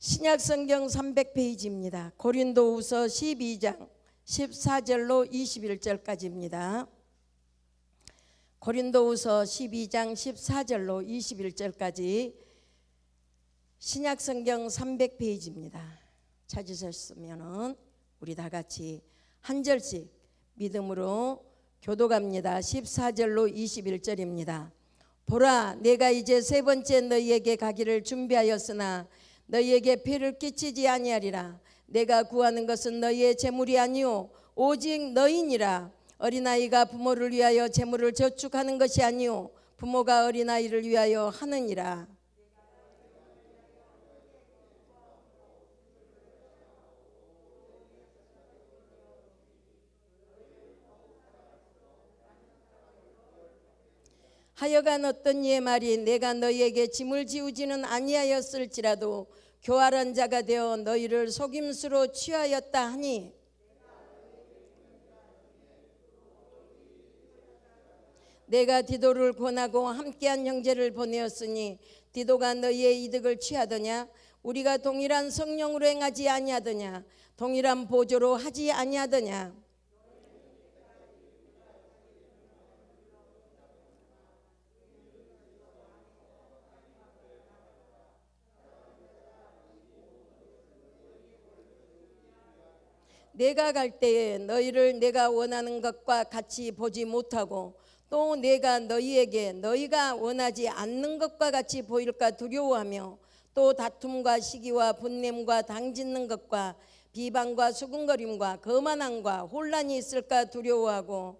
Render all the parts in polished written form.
신약성경 300페이지입니다. 고린도후서 12장 14절로 21절까지입니다. 고린도후서 12장 14절로 21절까지 신약성경 300페이지입니다. 찾으셨으면 우리 다 같이 한 절씩 믿음으로 교독합니다. 14절로 21절입니다. 보라, 내가 이제 세 번째 너희에게 가기를 준비하였으나 너희에게 피를 끼치지 아니하리라. 내가 구하는 것은 너희의 재물이 아니요 오직 너희니라. 어린아이가 부모를 위하여 재물을 저축하는 것이 아니요 부모가 어린아이를 위하여 하느니라. 하여간 어떤 이의 말이 내가 너희에게 짐을 지우지는 아니하였을지라도 교활한 자가 되어 너희를 속임수로 취하였다 하니 내가 디도를 권하고 함께한 형제를 보내었으니 디도가 너희의 이득을 취하더냐? 우리가 동일한 성령으로 행하지 아니하더냐? 동일한 보조로 하지 아니하더냐? 내가 갈 때에 너희를 내가 원하는 것과 같이 보지 못하고 또 내가 너희에게 너희가 원하지 않는 것과 같이 보일까 두려워하며 또 다툼과 시기와 분냄과 당짓는 것과 비방과 수군거림과 거만함과 혼란이 있을까 두려워하고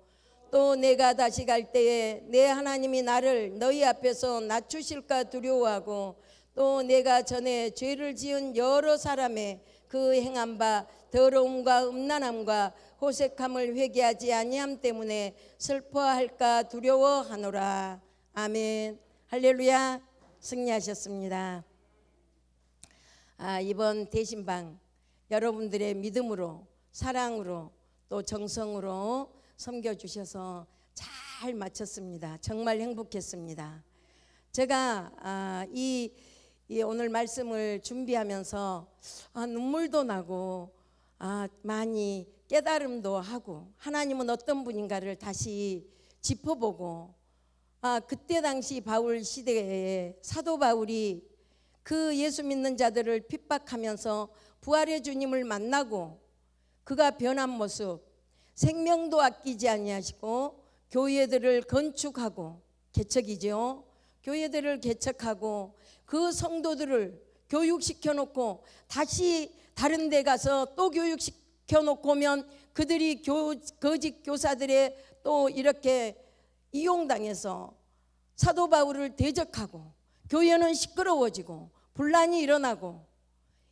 또 내가 다시 갈 때에 내 하나님이 나를 너희 앞에서 낮추실까 두려워하고 또 내가 전에 죄를 지은 여러 사람의 그 행한 바 더러움과 음란함과 호색함을 회개하지 아니함 때문에 슬퍼할까 두려워하노라. 아멘. 할렐루야. 승리하셨습니다. 이번 대신방 여러분들의 믿음으로 사랑으로 또 정성으로 섬겨주셔서 잘 마쳤습니다. 정말 행복했습니다. 제가 이 오늘 말씀을 준비하면서 눈물도 나고 많이 깨달음도 하고 하나님은 어떤 분인가를 다시 짚어보고 그때 당시 바울 시대에 사도 바울이 그 예수 믿는 자들을 핍박하면서 부활의 주님을 만나고 그가 변한 모습, 생명도 아끼지 아니하시고 교회들을 건축하고 개척이죠. 교회들을 개척하고 그 성도들을 교육시켜 놓고 다시 다른 데 가서 또 교육시켜 놓고 오면 그들이 거짓 교사들의 또 이렇게 이용당해서 사도 바울을 대적하고 교회는 시끄러워지고 분란이 일어나고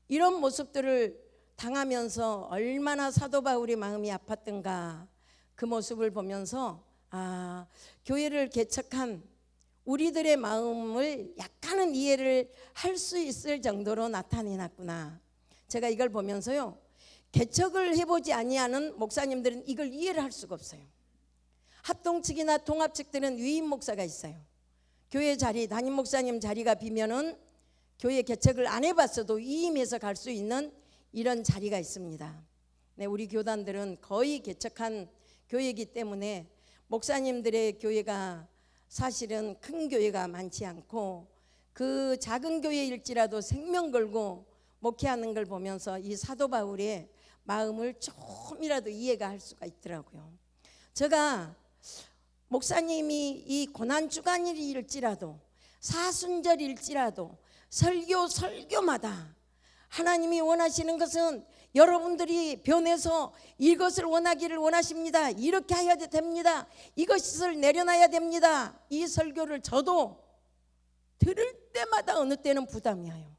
이런 모습들을 당하면서 얼마나 사도 바울의 마음이 아팠던가. 그 모습을 보면서 교회를 개척한 우리들의 마음을 약간은 이해를 할 수 있을 정도로 나타내놨구나. 제가 이걸 보면서요, 개척을 해보지 아니하는 목사님들은 이걸 이해를 할 수가 없어요. 합동 측이나 통합 측들은 위임 목사가 있어요. 교회 자리, 담임 목사님 자리가 비면은 교회 개척을 안 해봤어도 위임해서 갈 수 있는 이런 자리가 있습니다. 네, 우리 교단들은 거의 개척한 교회이기 때문에 목사님들의 교회가 사실은 큰 교회가 많지 않고 그 작은 교회일지라도 생명 걸고 목회하는 걸 보면서 이 사도 바울의 마음을 조금이라도 이해가 할 수가 있더라고요. 제가 목사님이 이 고난주간일일지라도 사순절일지라도 설교마다 하나님이 원하시는 것은 여러분들이 변해서 이것을 원하기를 원하십니다. 이렇게 해야 됩니다. 이것을 내려놔야 됩니다. 이 설교를 저도 들을 때마다 어느 때는 부담이에요.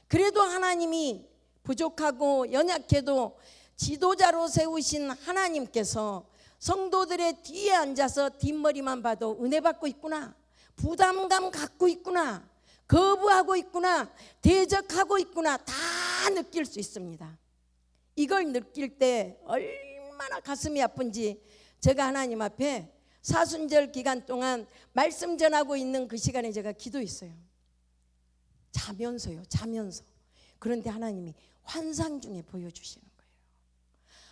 그래도 하나님이 부족하고 연약해도 지도자로 세우신 하나님께서 성도들의 뒤에 앉아서 뒷머리만 봐도 은혜 받고 있구나, 부담감 갖고 있구나, 거부하고 있구나, 대적하고 있구나 다 느낄 수 있습니다. 이걸 느낄 때 얼마나 가슴이 아픈지 제가 하나님 앞에 사순절 기간 동안 말씀 전하고 있는 그 시간에 제가 기도했어요. 자면서 그런데 하나님이 환상 중에 보여주시는 거예요.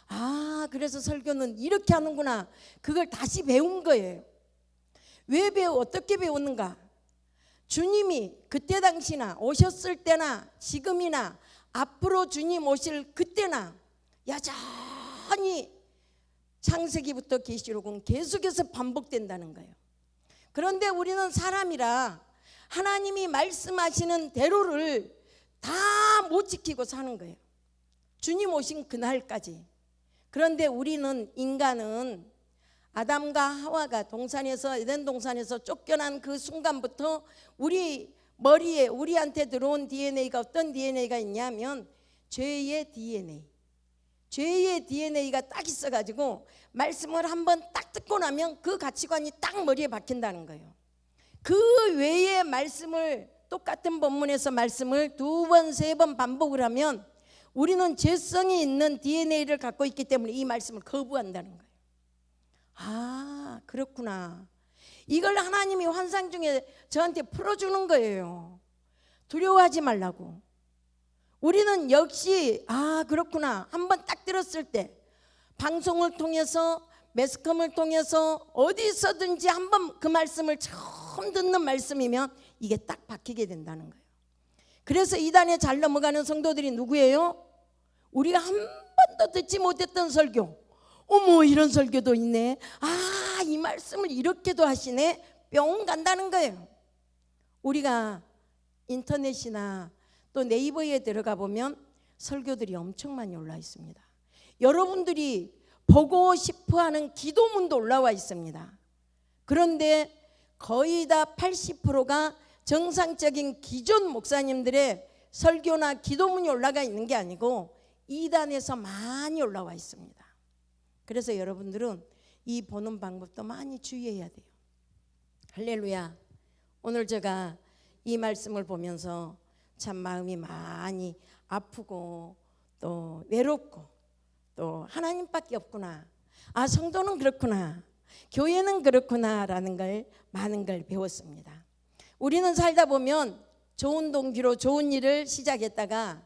아, 그래서 설교는 이렇게 하는구나. 그걸 다시 배운 거예요. 왜 어떻게 배웠는가? 주님이 그때 당시나 오셨을 때나 지금이나 앞으로 주님 오실 그때나 여전히 창세기부터 계시록은 계속해서 반복된다는 거예요. 그런데 우리는 사람이라 하나님이 말씀하시는 대로를 다 못 지키고 사는 거예요. 주님 오신 그날까지. 그런데 우리는, 인간은 아담과 하와가 동산에서, 에덴 동산에서 쫓겨난 그 순간부터 우리 머리에, 우리한테 들어온 DNA가 어떤 DNA가 있냐면 죄의 DNA. 죄의 DNA가 딱 있어가지고 말씀을 한번 딱 듣고 나면 그 가치관이 딱 머리에 박힌다는 거예요. 그 외의 말씀을, 똑같은 본문에서 말씀을 2번, 3번 반복을 하면 우리는 죄성이 있는 DNA를 갖고 있기 때문에 이 말씀을 거부한다는 거예요. 아, 그렇구나. 이걸 하나님이 환상 중에 저한테 풀어주는 거예요. 두려워하지 말라고. 우리는 역시 아, 그렇구나. 한번 딱 들었을 때 방송을 통해서, 매스컴을 통해서 어디서든지 한번 그 말씀을 처음 듣는 말씀이면 이게 딱 박히게 된다는 거예요. 그래서 이단에 잘 넘어가는 성도들이 누구예요? 우리가 한 번도 듣지 못했던 설교, 어머 이런 설교도 있네, 아 이 말씀을 이렇게도 하시네, 뿅 간다는 거예요. 우리가 인터넷이나 또 네이버에 들어가 보면 설교들이 엄청 많이 올라 있습니다. 여러분들이 보고 싶어하는 기도문도 올라와 있습니다. 그런데 거의 다 80%가 정상적인 기존 목사님들의 설교나 기도문이 올라가 있는 게 아니고 이단에서 많이 올라와 있습니다. 그래서 여러분들은 이 보는 방법도 많이 주의해야 돼요. 할렐루야. 오늘 제가 이 말씀을 보면서 참 마음이 많이 아프고 또 외롭고 또 하나님밖에 없구나, 아 성도는 그렇구나, 교회는 그렇구나라는 걸, 많은 걸 배웠습니다. 우리는 살다 보면 좋은 동기로 좋은 일을 시작했다가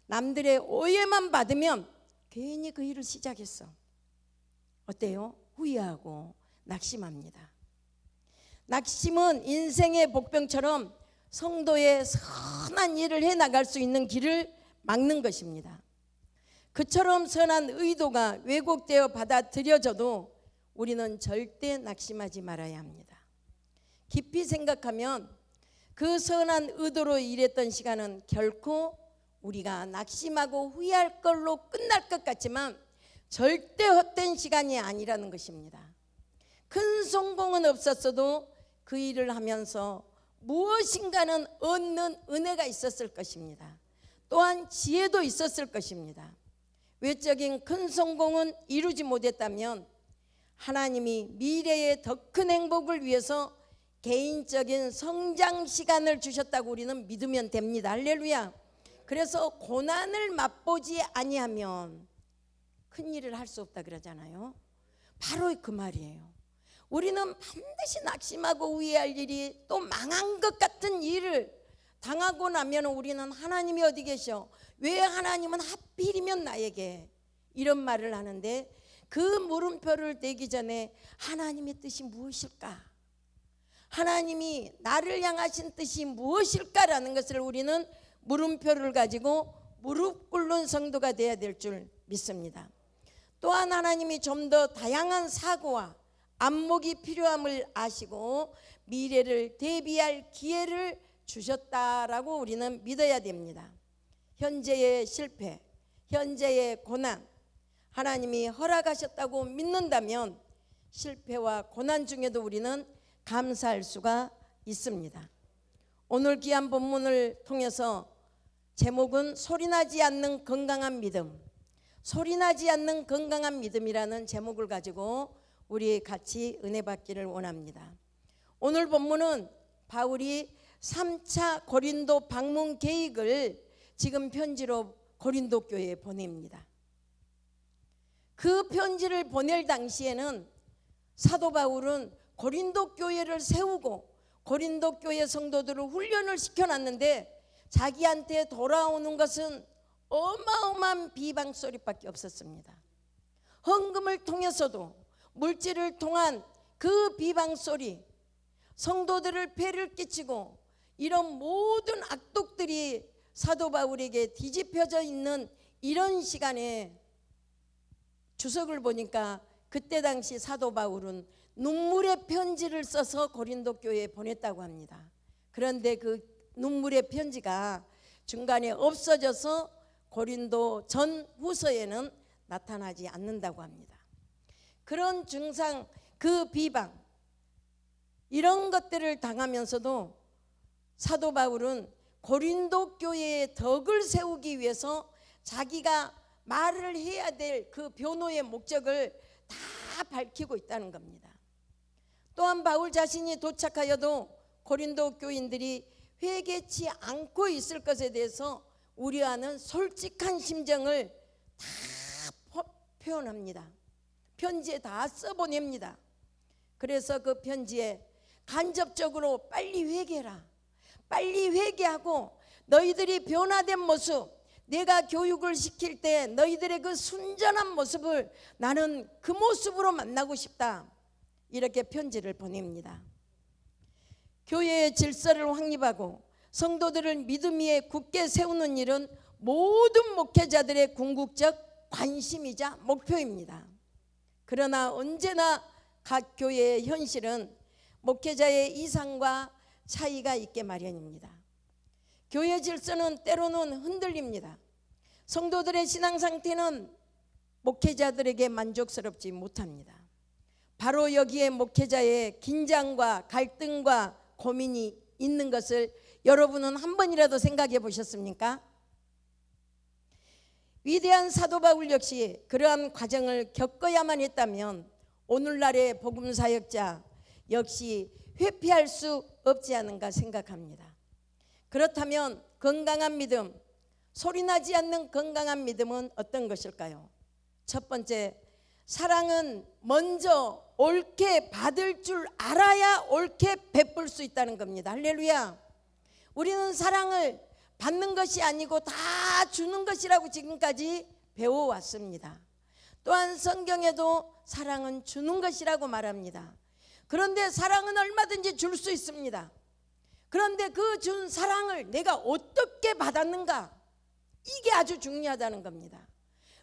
남들의 오해만 받으면 괜히 그 일을 시작했어. 어때요? 후회하고 낙심합니다. 낙심은 인생의 복병처럼 성도의 선한 일을 해나갈 수 있는 길을 막는 것입니다. 그처럼 선한 의도가 왜곡되어 받아들여져도 우리는 절대 낙심하지 말아야 합니다. 깊이 생각하면 그 선한 의도로 일했던 시간은 결코 우리가 낙심하고 후회할 걸로 끝날 것 같지만 절대 헛된 시간이 아니라는 것입니다. 큰 성공은 없었어도 그 일을 하면서 무엇인가는 얻는 은혜가 있었을 것입니다. 또한 지혜도 있었을 것입니다. 외적인 큰 성공은 이루지 못했다면 하나님이 미래의 더 큰 행복을 위해서 개인적인 성장 시간을 주셨다고 우리는 믿으면 됩니다. 할렐루야. 그래서 고난을 맛보지 아니하면 큰 일을 할 수 없다 그러잖아요. 바로 그 말이에요. 우리는 반드시 낙심하고 후회할 일이, 또 망한 것 같은 일을 당하고 나면 우리는 하나님이 어디 계셔? 왜 하나님은 하필이면 나에게? 이런 말을 하는데 그 물음표를 대기 전에 하나님의 뜻이 무엇일까? 하나님이 나를 향하신 뜻이 무엇일까라는 것을 우리는 물음표를 가지고 무릎 꿇는 성도가 되어야 될 줄 믿습니다. 또한 하나님이 좀 더 다양한 사고와 안목이 필요함을 아시고 미래를 대비할 기회를 주셨다라고 우리는 믿어야 됩니다. 현재의 실패, 현재의 고난, 하나님이 허락하셨다고 믿는다면 실패와 고난 중에도 우리는 감사할 수가 있습니다. 오늘 귀한 본문을 통해서 제목은 소리나지 않는 건강한 믿음, 소리나지 않는 건강한 믿음이라는 제목을 가지고 우리 같이 은혜 받기를 원합니다. 오늘 본문은 바울이 3차 고린도 방문 계획을 지금 편지로 고린도 교회에 보냅니다. 그 편지를 보낼 당시에는 사도 바울은 고린도 교회를 세우고 고린도 교회 성도들을 훈련을 시켜놨는데 자기한테 돌아오는 것은 어마어마한 비방 소리밖에 없었습니다. 헌금을 통해서도 물질을 통한 그 비방 소리, 성도들을 폐를 끼치고 이런 모든 악독들이 사도 바울에게 뒤집혀져 있는 이런 시간에 주석을 보니까 그때 당시 사도 바울은 눈물의 편지를 써서 고린도 교회에 보냈다고 합니다. 그런데 그 눈물의 편지가 중간에 없어져서 고린도 전 후서에는 나타나지 않는다고 합니다. 그런 증상, 그 비방, 이런 것들을 당하면서도 사도 바울은 고린도 교회의 덕을 세우기 위해서 자기가 말을 해야 될 그 변호의 목적을 다 밝히고 있다는 겁니다. 또한 바울 자신이 도착하여도 고린도 교인들이 회개치 않고 있을 것에 대해서 우려하는 솔직한 심정을 다 표현합니다. 편지에 다 써보냅니다. 그래서 그 편지에 간접적으로 빨리 회개해라, 빨리 회개하고 너희들이 변화된 모습, 내가 교육을 시킬 때 너희들의 그 순전한 모습을 나는 그 모습으로 만나고 싶다, 이렇게 편지를 보냅니다. 교회의 질서를 확립하고 성도들을 믿음 위에 굳게 세우는 일은 모든 목회자들의 궁극적 관심이자 목표입니다. 그러나 언제나 각 교회의 현실은 목회자의 이상과 차이가 있게 마련입니다. 교회 질서는 때로는 흔들립니다. 성도들의 신앙 상태는 목회자들에게 만족스럽지 못합니다. 바로 여기에 목회자의 긴장과 갈등과 고민이 있는 것을 여러분은 한 번이라도 생각해 보셨습니까? 위대한 사도 바울 역시 그러한 과정을 겪어야만 했다면 오늘날의 복음 사역자 역시 회피할 수 없지 않은가 생각합니다. 그렇다면 건강한 믿음, 소리나지 않는 건강한 믿음은 어떤 것일까요? 첫 번째, 사랑은 먼저 옳게 받을 줄 알아야 옳게 베풀 수 있다는 겁니다. 할렐루야. 우리는 사랑을 받는 것이 아니고 다 주는 것이라고 지금까지 배워왔습니다. 또한 성경에도 사랑은 주는 것이라고 말합니다. 그런데 사랑은 얼마든지 줄 수 있습니다. 그런데 그 준 사랑을 내가 어떻게 받았는가, 이게 아주 중요하다는 겁니다.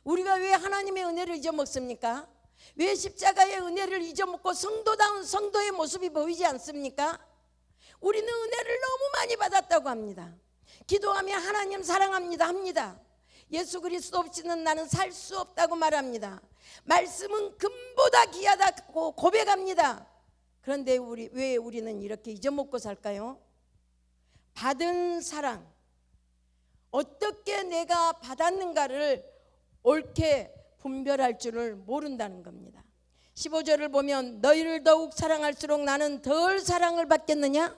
우리가 왜 하나님의 은혜를 잊어먹습니까? 왜 십자가의 은혜를 잊어먹고 성도다운 성도의 모습이 보이지 않습니까? 우리는 은혜를 너무 많이 받았다고 합니다. 기도하며 하나님 사랑합니다 합니다. 예수 그리스도 없이는 나는 살 수 없다고 말합니다. 말씀은 금보다 귀하다고 고백합니다. 그런데 왜 우리는 이렇게 잊어먹고 살까요? 받은 사랑, 어떻게 내가 받았는가를 옳게 분별할 줄을 모른다는 겁니다. 15절을 보면 너희를 더욱 사랑할수록 나는 덜 사랑을 받겠느냐?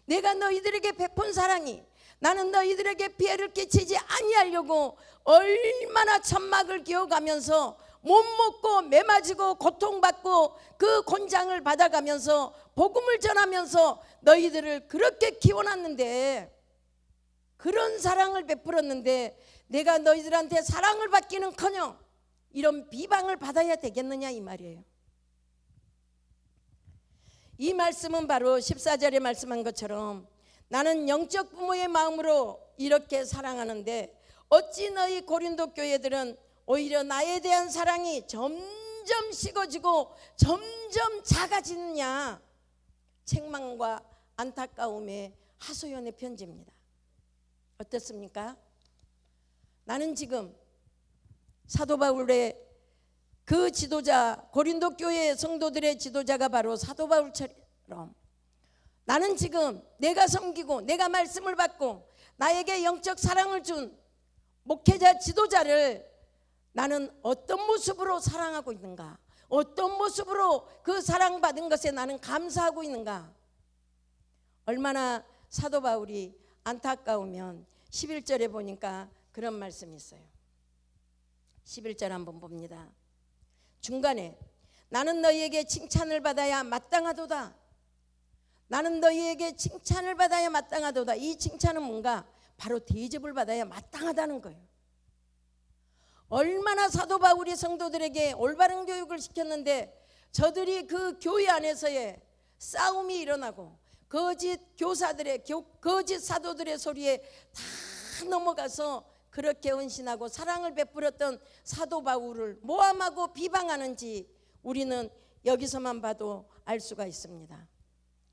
내가 너희들에게 베푼 사랑이 나는 너희들에게 피해를 끼치지 아니하려고 얼마나 천막을 기어가면서 못 먹고 매맞고 고통받고 그 곤장을 받아가면서 복음을 전하면서 너희들을 그렇게 키워놨는데, 그런 사랑을 베풀었는데 내가 너희들한테 사랑을 받기는커녕 이런 비방을 받아야 되겠느냐, 이 말이에요. 이 말씀은 바로 14절에 말씀한 것처럼 나는 영적 부모의 마음으로 이렇게 사랑하는데 어찌 너희 고린도 교회들은 오히려 나에 대한 사랑이 점점 식어지고 점점 작아지느냐. 책망과 안타까움의 하소연의 편지입니다. 어떻습니까? 나는 지금 사도 바울의 그 지도자, 고린도 교회 성도들의 지도자가 바로 사도 바울처럼 나는 지금 내가 섬기고 내가 말씀을 받고 나에게 영적 사랑을 준 목회자 지도자를 나는 어떤 모습으로 사랑하고 있는가, 어떤 모습으로 그 사랑받은 것에 나는 감사하고 있는가. 얼마나 사도 바울이 안타까우면 11절에 보니까 그런 말씀이 있어요. 11절 한번 봅니다. 중간에 나는 너희에게 칭찬을 받아야 마땅하도다. 나는 너희에게 칭찬을 받아야 마땅하도다. 이 칭찬은 뭔가? 바로 대접을 받아야 마땅하다는 거예요. 얼마나 사도 바울이 성도들에게 올바른 교육을 시켰는데 저들이 그 교회 안에서의 싸움이 일어나고 거짓 교사들의 거짓 사도들의 소리에 다 넘어가서 그렇게 헌신하고 사랑을 베풀었던 사도 바울을 모함하고 비방하는지 우리는 여기서만 봐도 알 수가 있습니다.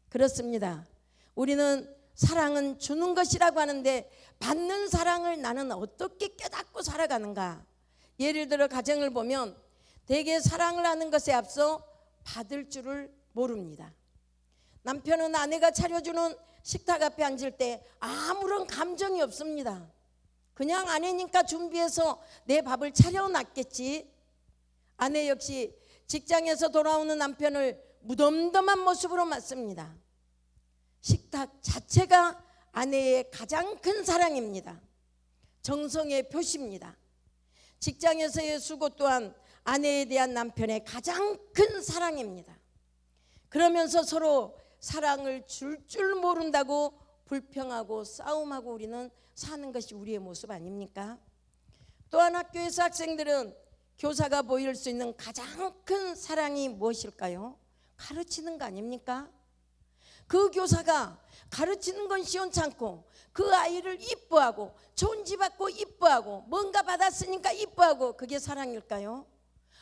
그렇습니다. 우리는 사랑은 주는 것이라고 하는데 받는 사랑을 나는 어떻게 깨닫고 살아가는가? 예를 들어 가정을 보면 대개 사랑을 하는 것에 앞서 받을 줄을 모릅니다. 남편은 아내가 차려주는 식탁 앞에 앉을 때 아무런 감정이 없습니다. 그냥 아내니까 준비해서 내 밥을 차려놨겠지. 아내 역시 직장에서 돌아오는 남편을 무덤덤한 모습으로 맞습니다. 식탁 자체가 아내의 가장 큰 사랑입니다. 정성의 표시입니다. 직장에서의 수고 또한 아내에 대한 남편의 가장 큰 사랑입니다. 그러면서 서로 사랑을 줄 모른다고 불평하고 싸움하고 우리는 사는 것이 우리의 모습 아닙니까? 또한 학교에서 학생들은 교사가 보일 수 있는 가장 큰 사랑이 무엇일까요? 가르치는 거 아닙니까? 그 교사가 가르치는 건 시원찮고 그 아이를 이뻐하고 존지 받고 이뻐하고 뭔가 받았으니까 이뻐하고 그게 사랑일까요?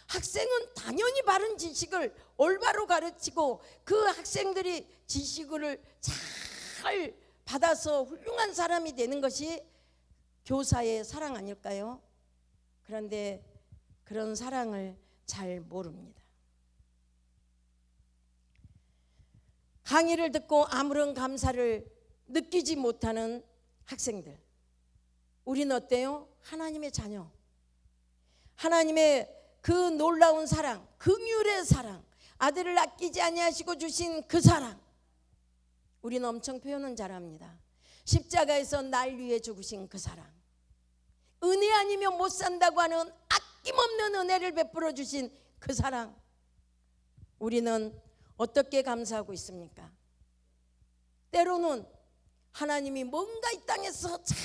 학생은 당연히 바른 지식을 올바로 가르치고 그 학생들이 지식을 잘 받아서 훌륭한 사람이 되는 것이 교사의 사랑 아닐까요? 그런데 그런 사랑을 잘 모릅니다. 강의를 듣고 아무런 감사를 느끼지 못하는 학생들, 우리는 어때요? 하나님의 자녀, 하나님의 그 놀라운 사랑, 긍휼의 사랑, 아들을 아끼지 아니하시고 주신 그 사랑, 우리는 엄청 표현은 잘합니다. 십자가에서 날 위해 죽으신 그 사랑, 은혜 아니면 못 산다고 하는 아낌없는 은혜를 베풀어 주신 그 사랑, 우리는 어떻게 감사하고 있습니까? 때로는 하나님이 뭔가 이 땅에서 잘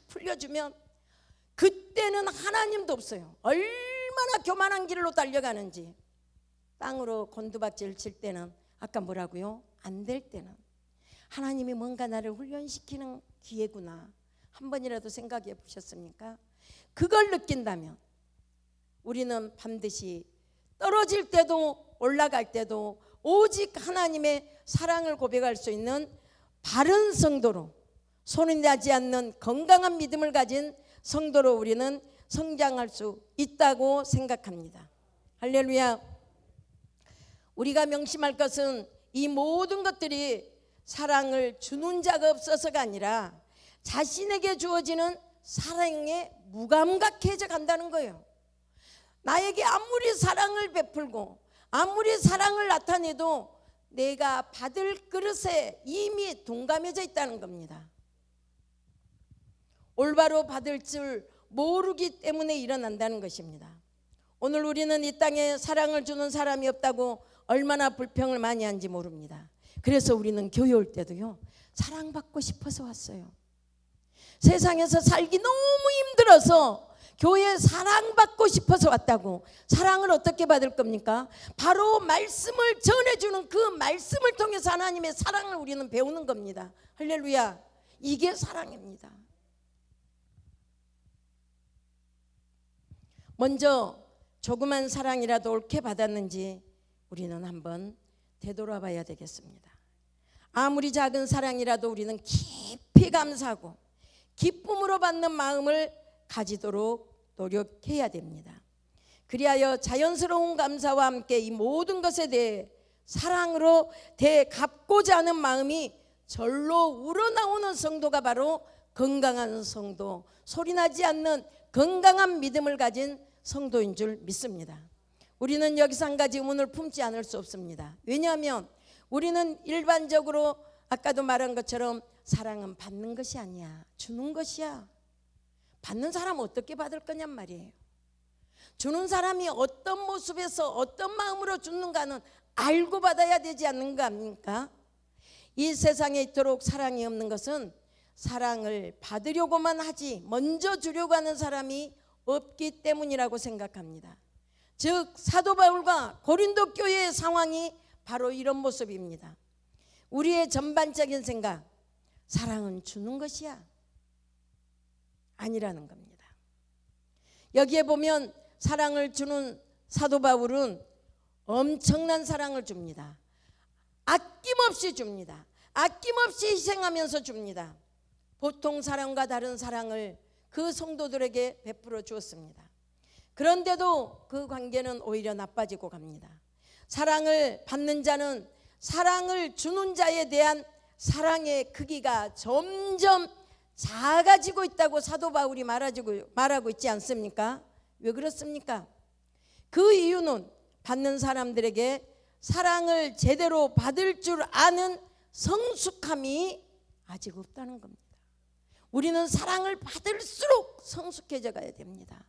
풀려주면 그때는 하나님도 없어요. 얼마나 교만한 길로 달려가는지. 땅으로 곤두박질 칠 때는 아까 뭐라고요? 안 될 때는 하나님이 뭔가 나를 훈련시키는 기회구나. 한 번이라도 생각해 보셨습니까? 그걸 느낀다면 우리는 반드시 떨어질 때도 올라갈 때도 오직 하나님의 사랑을 고백할 수 있는 바른 성도로, 손이 나지 않는 건강한 믿음을 가진 성도로 우리는 성장할 수 있다고 생각합니다. 할렐루야. 우리가 명심할 것은 이 모든 것들이 사랑을 주는 자가 없어서가 아니라 자신에게 주어지는 사랑에 무감각해져 간다는 거예요. 나에게 아무리 사랑을 베풀고 아무리 사랑을 나타내도 내가 받을 그릇에 이미 동감해져 있다는 겁니다. 올바로 받을 줄 모르기 때문에 일어난다는 것입니다. 오늘 우리는 이 땅에 사랑을 주는 사람이 없다고 얼마나 불평을 많이 하는지 모릅니다. 그래서 우리는 교회 올 때도요, 사랑받고 싶어서 왔어요. 세상에서 살기 너무 힘들어서 교회에 사랑받고 싶어서 왔다고. 사랑을 어떻게 받을 겁니까? 바로 말씀을 전해주는 그 말씀을 통해서 하나님의 사랑을 우리는 배우는 겁니다. 할렐루야. 이게 사랑입니다. 먼저 조그만 사랑이라도 옳게 받았는지 우리는 한번 되돌아봐야 되겠습니다. 아무리 작은 사랑이라도 우리는 깊이 감사하고 기쁨으로 받는 마음을 가지도록 노력해야 됩니다. 그리하여 자연스러운 감사와 함께 이 모든 것에 대해 사랑으로 대갚고자 하는 마음이 절로 우러나오는 성도가 바로 건강한 성도, 소리나지 않는 건강한 믿음을 가진 성도인 줄 믿습니다. 우리는 여기서 한 가지 의문을 품지 않을 수 없습니다. 왜냐하면 우리는 일반적으로 아까도 말한 것처럼 사랑은 받는 것이 아니야, 주는 것이야. 받는 사람 어떻게 받을 거냔 말이에요. 주는 사람이 어떤 모습에서 어떤 마음으로 주는가는 알고 받아야 되지 않는 거 아닙니까? 이 세상에 이토록 사랑이 없는 것은 사랑을 받으려고만 하지 먼저 주려고 하는 사람이 없기 때문이라고 생각합니다. 즉 사도 바울과 고린도 교회의 상황이 바로 이런 모습입니다. 우리의 전반적인 생각, 사랑은 주는 것이야, 아니라는 겁니다. 여기에 보면 사랑을 주는 사도 바울은 엄청난 사랑을 줍니다. 아낌없이 줍니다. 아낌없이 희생하면서 줍니다. 보통 사랑과 다른 사랑을 그 성도들에게 베풀어 주었습니다. 그런데도 그 관계는 오히려 나빠지고 갑니다. 사랑을 받는 자는 사랑을 주는 자에 대한 사랑의 크기가 점점 작아지고 있다고 사도 바울이 말하고 있지 않습니까? 왜 그렇습니까? 그 이유는 받는 사람들에게 사랑을 제대로 받을 줄 아는 성숙함이 아직 없다는 겁니다. 우리는 사랑을 받을수록 성숙해져 가야 됩니다.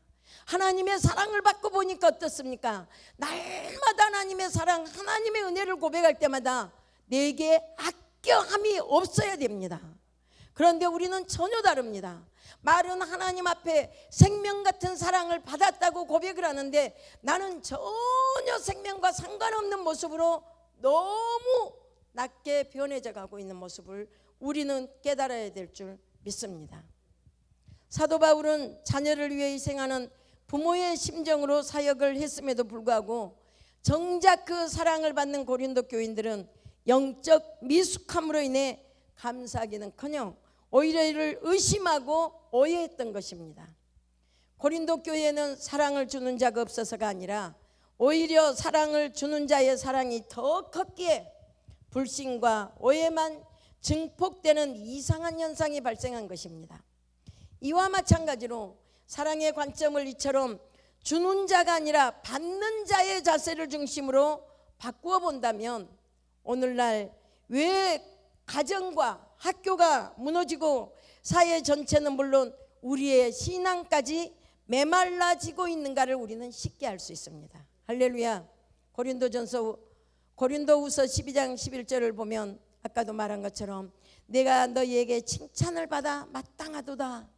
하나님의 사랑을 받고 보니까 어떻습니까? 날마다 하나님의 사랑, 하나님의 은혜를 고백할 때마다 내게 아껴함이 없어야 됩니다. 그런데 우리는 전혀 다릅니다. 말은 하나님 앞에 생명 같은 사랑을 받았다고 고백을 하는데 나는 전혀 생명과 상관없는 모습으로 너무 낮게 변해져 가고 있는 모습을 우리는 깨달아야 될 줄 믿습니다. 사도 바울은 자녀를 위해 희생하는 부모의 심정으로 사역을 했음에도 불구하고 정작 그 사랑을 받는 고린도 교인들은 영적 미숙함으로 인해 감사하기는커녕 오히려 이를 의심하고 오해했던 것입니다. 고린도 교회에는 사랑을 주는 자가 없어서가 아니라 오히려 사랑을 주는 자의 사랑이 더 컸기에 불신과 오해만 증폭되는 이상한 현상이 발생한 것입니다. 이와 마찬가지로 사랑의 관점을 이처럼 주는 자가 아니라 받는 자의 자세를 중심으로 바꾸어 본다면 오늘날 왜 가정과 학교가 무너지고 사회 전체는 물론 우리의 신앙까지 메말라지고 있는가를 우리는 쉽게 알 수 있습니다. 할렐루야. 고린도후서 12장 11절을 보면 아까도 말한 것처럼 내가 너희에게 칭찬을 받아 마땅하도다.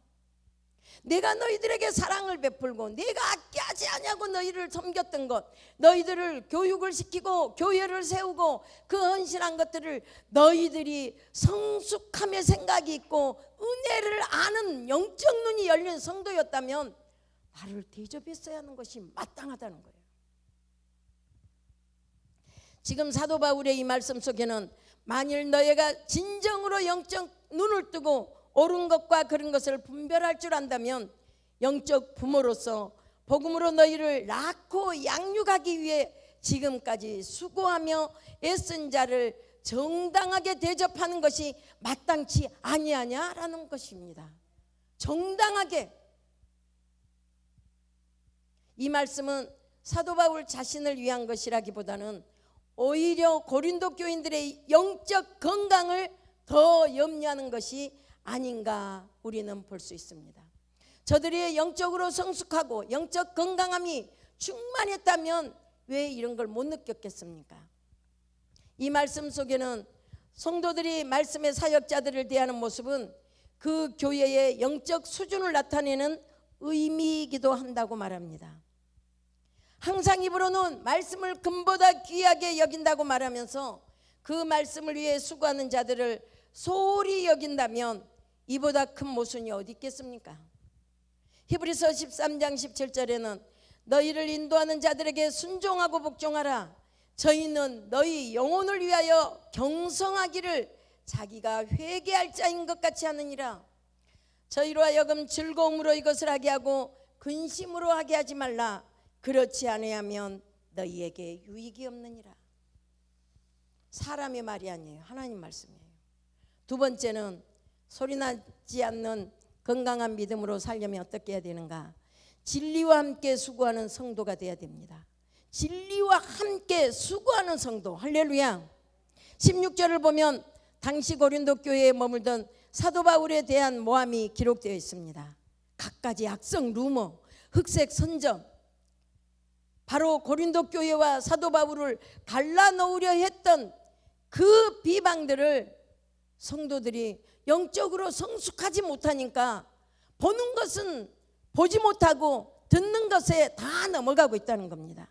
내가 너희들에게 사랑을 베풀고 내가 아끼하지 아니하고 너희를 섬겼던 것, 너희들을 교육을 시키고 교회를 세우고 그 헌신한 것들을 너희들이 성숙함의 생각이 있고 은혜를 아는 영적 눈이 열린 성도였다면 나를 대접했어야 하는 것이 마땅하다는 거예요. 지금 사도 바울의 이 말씀 속에는 만일 너희가 진정으로 영적 눈을 뜨고 옳은 것과 그른 것을 분별할 줄 안다면 영적 부모로서 복음으로 너희를 낳고 양육하기 위해 지금까지 수고하며 애쓴 자를 정당하게 대접하는 것이 마땅치 아니하냐라는 것입니다. 정당하게. 이 말씀은 사도 바울 자신을 위한 것이라기보다는 오히려 고린도 교인들의 영적 건강을 더 염려하는 것이 아닌가 우리는 볼 수 있습니다. 저들이 영적으로 성숙하고 영적 건강함이 충만했다면 왜 이런 걸 못 느꼈겠습니까? 이 말씀 속에는 성도들이 말씀의 사역자들을 대하는 모습은 그 교회의 영적 수준을 나타내는 의미이기도 한다고 말합니다. 항상 입으로는 말씀을 금보다 귀하게 여긴다고 말하면서 그 말씀을 위해 수고하는 자들을 소홀히 여긴다면 이보다 큰 모순이 어디 있겠습니까? 히브리서 13장 17절에는 너희를 인도하는 자들에게 순종하고 복종하라. 저희는 너희 영혼을 위하여 경성하기를 자기가 회개할 자인 것 같이 하느니라. 저희로 하여금 즐거움으로 이것을 하게 하고 근심으로 하게 하지 말라. 그렇지 아니하면 너희에게 유익이 없느니라. 사람의 말이 아니에요. 하나님 말씀이에요. 두 번째는 소리나지 않는 건강한 믿음으로 살려면 어떻게 해야 되는가? 진리와 함께 수고하는 성도가 돼야 됩니다. 진리와 함께 수고하는 성도. 할렐루야. 16절을 보면 당시 고린도 교회에 머물던 사도 바울에 대한 모함이 기록되어 있습니다. 갖가지 악성 루머, 흑색 선전, 바로 고린도 교회와 사도 바울을 갈라놓으려 했던 그 비방들을 성도들이 영적으로 성숙하지 못하니까 보는 것은 보지 못하고 듣는 것에 다 넘어가고 있다는 겁니다.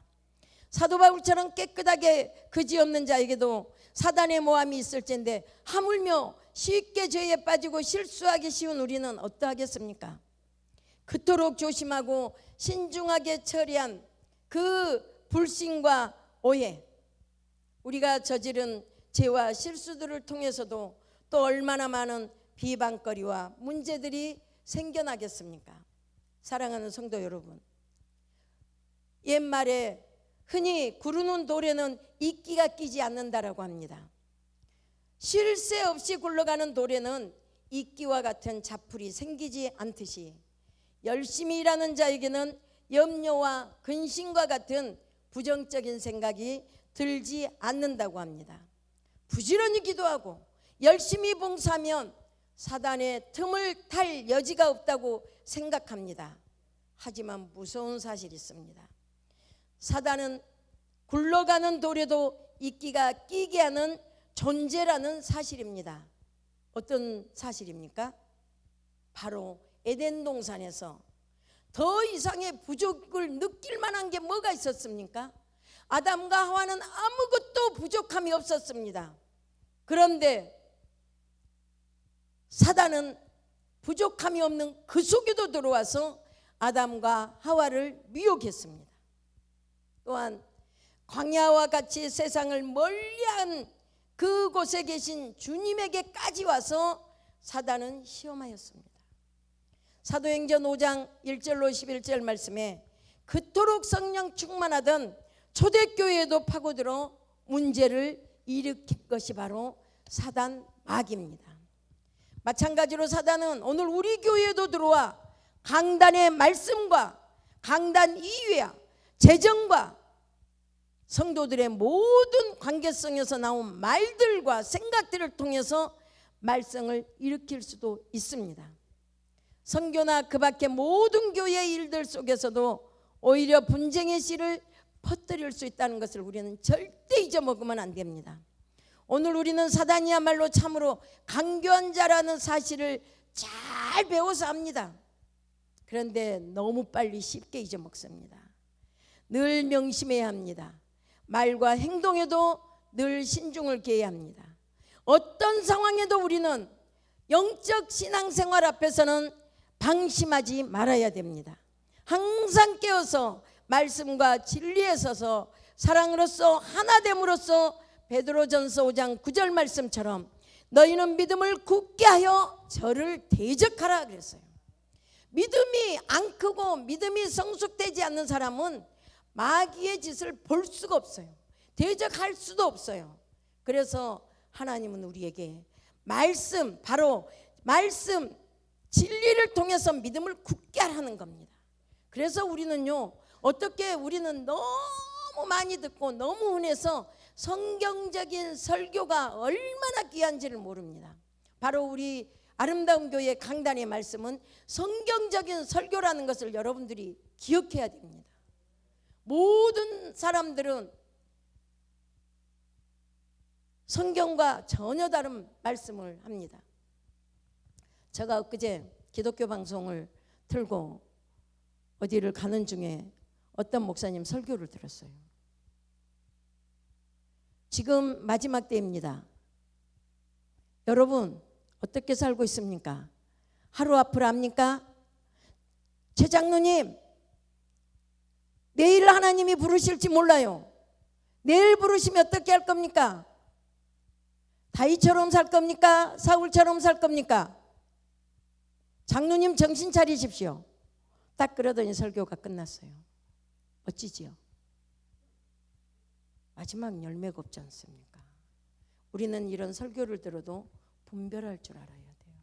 사도 바울처럼 깨끗하게 그지없는 자에게도 사단의 모함이 있을 텐데 하물며 쉽게 죄에 빠지고 실수하기 쉬운 우리는 어떠하겠습니까? 그토록 조심하고 신중하게 처리한 그 불신과 오해, 우리가 저지른 죄와 실수들을 통해서도 또 얼마나 많은 비방거리와 문제들이 생겨나겠습니까? 사랑하는 성도 여러분, 옛말에 흔히 구르는 돌에는 이끼가 끼지 않는다라고 합니다. 쉴 새 없이 굴러가는 돌에는 이끼와 같은 자풀이 생기지 않듯이 열심히 일하는 자에게는 염려와 근심과 같은 부정적인 생각이 들지 않는다고 합니다. 부지런히 기도하고 열심히 봉사하면 사단의 틈을 탈 여지가 없다고 생각합니다. 하지만 무서운 사실이 있습니다. 사단은 굴러가는 돌에도 이끼가 끼게 하는 존재라는 사실입니다. 어떤 사실입니까? 바로 에덴 동산에서 더 이상의 부족을 느낄 만한 게 뭐가 있었습니까? 아담과 하와는 아무것도 부족함이 없었습니다. 그런데 사단은 부족함이 없는 그 속에도 들어와서 아담과 하와를 미혹했습니다. 또한 광야와 같이 세상을 멀리한 그곳에 계신 주님에게까지 와서 사단은 시험하였습니다. 사도행전 5장 1절로 11절 말씀에 그토록 성령 충만하던 초대교회에도 파고들어 문제를 일으킨 것이 바로 사단 마귀입니다. 마찬가지로 사단은 오늘 우리 교회에도 들어와 강단의 말씀과 강단 이외야 재정과 성도들의 모든 관계성에서 나온 말들과 생각들을 통해서 말썽을 일으킬 수도 있습니다. 선교나 그 밖의 모든 교회의 일들 속에서도 오히려 분쟁의 씨를 퍼뜨릴 수 있다는 것을 우리는 절대 잊어먹으면 안 됩니다. 오늘 우리는 사단이야말로 참으로 강교한 자라는 사실을 잘 배워서 합니다. 그런데 너무 빨리 쉽게 잊어먹습니다. 늘 명심해야 합니다. 말과 행동에도 늘 신중을 기해야 합니다. 어떤 상황에도 우리는 영적 신앙생활 앞에서는 방심하지 말아야 됩니다. 항상 깨어서 말씀과 진리에 서서 사랑으로서 하나됨으로써 베드로전서 5장 9절 말씀처럼 너희는 믿음을 굳게 하여 저를 대적하라 그랬어요. 믿음이 안 크고 믿음이 성숙되지 않는 사람은 마귀의 짓을 볼 수가 없어요. 대적할 수도 없어요. 그래서 하나님은 우리에게 말씀, 바로 말씀 진리를 통해서 믿음을 굳게 하라는 겁니다. 그래서 우리는요, 어떻게 우리는 너무 많이 듣고 너무 흔해서 성경적인 설교가 얼마나 귀한지를 모릅니다. 바로 우리 아름다운 교회 강단의 말씀은 성경적인 설교라는 것을 여러분들이 기억해야 됩니다. 모든 사람들은 성경과 전혀 다른 말씀을 합니다. 제가 엊그제 기독교 방송을 틀고 어디를 가는 중에 어떤 목사님 설교를 들었어요. 지금 마지막 때입니다. 여러분 어떻게 살고 있습니까? 하루 앞을 압니까? 최 장로님, 내일 하나님이 부르실지 몰라요. 내일 부르시면 어떻게 할 겁니까? 다윗처럼 살 겁니까? 사울처럼 살 겁니까? 장로님 정신 차리십시오. 딱 그러더니 설교가 끝났어요. 멋지지요? 마지막 열매가 없지 않습니까? 우리는 이런 설교를 들어도 분별할 줄 알아야 돼요.